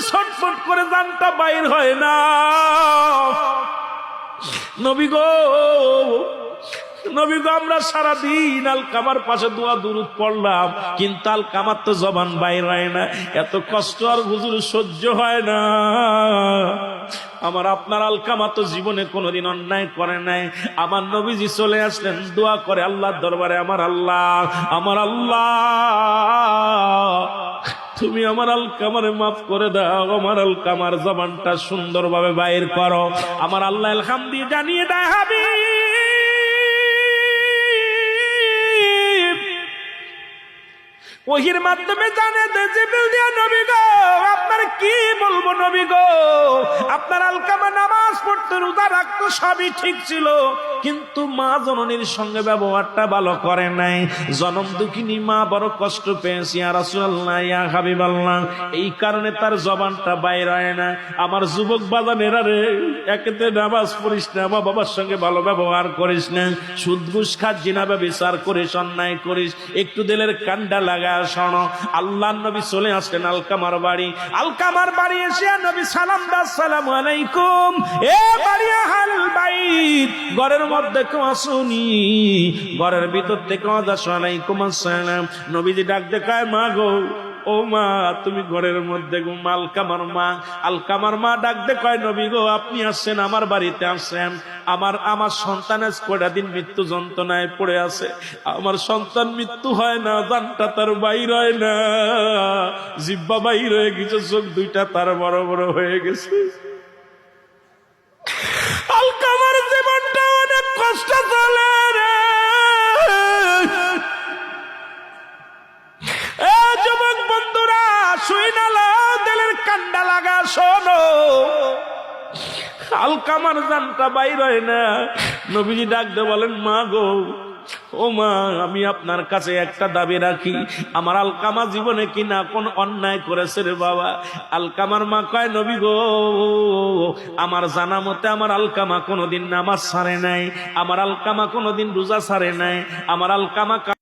ছটফট করে জানটা বাইর হয় না। নবী গো, নবী গো, আমরা সারাদিন আলকামার পাশে দোয়া দুরূদ পড়লাম, কিন্তু আলকামার তো জবান বাইর হয় না। এত কষ্ট আর হুজুর সহ্য হয় না। আমার আপনার আলকামা তো জীবনে কোনোদিন অন্যায় করে নাই। আমার নবীজি চলে আসলেন, দোয়া করে আল্লাহর দরবারে, আমার আল্লাহ, আমার আল্লাহ, তুমি আমার আলকামারে মাফ করে দাও, আমার আলকামার জবানটা সুন্দরভাবে বাইর করো। আমার আল্লাহ আলহামদুলিল্লাহ জানিয়ে দেয়, হাবিব ওহির মাধ্যমে জানে দে জিবরিল দিয়া, নবী গো, আপনার কি বলবো নবী গো, আপনার আলকামা নামাজ পড়তে, রোজা রাখতো, সবই ঠিক ছিল, কিন্তু মা জননীর সঙ্গে ব্যবহারটা ভালো করে নাই। জনম দুঃখিনী মা বড় কষ্ট পেয়েছি ইয়া রাসূলুল্লাহ, ইয়া হাবিবাল্লাহ, এই কারণে তার জবানটা বাইর হয় না। আমার যুবক বাজানেরা রে, একেতে নামাজ পড়িস না, মা বাবার সঙ্গে ভালো ব্যবহার করিস না, সুদ ঘুষ খাস, জিনা ব্যভিচার করিস, অন্যায় করিস, একটু দিলের কান্ডা লাগা শোনো। আল্লাহর নবী চলে আসলেন আলকামার বাড়ি। আলকামার বাড়ি এসে নবী সালাম দাও, আসসালামু আলাইকুম, এ বাড়ি আহল বাইত, ঘরের মধ্যে কেউ আসুনি, ঘরের ভিতর থেকে ওয়ালাইকুম আসসালাম। নবীজি ডাক দেখায়, মা গো, ও মা, তুমি ঘরের মধ্যে গো। আলকামার মা, আলকামার মা ডাক দেখায়, নবী গো, আপনি আসছেন, আমার বাড়িতে আসছেন, আমার সন্তানের কয়টা দিন মৃত্যু যন্ত্রণায় পড়ে আছে, আমার সন্তান মৃত্যু হয় না, জানটা তার বাইর হয় না, জিহ্বা বাইর হয়ে গেছে, চোখ দুইটা তার বড় বড় হয়ে গেছে। আলকামার জীবনটা অনেক কষ্ট চলে রে। যুবক বন্ধুরা, শুই না লাও, দিলের কান্ডা লাগা শোনো। আলকামার জানটা বাইর হয় না। নবীজি ডাক দিয়ে বলেন, মা গো, ও মা, আমি আপনার কাছে একটা দাবি রাখি, আমার আলকামা জীবনে কি না কোন অন্যায় করেছে রে বাবা? আলকামার মা কয়, নবী গো, আমার জানা মতে আমার আলকামা কোনোদিন নামাজ ছাড়ে নাই, আমার আলকামা কোনোদিন রোজা ছাড়ে নাই, আমার আলকামা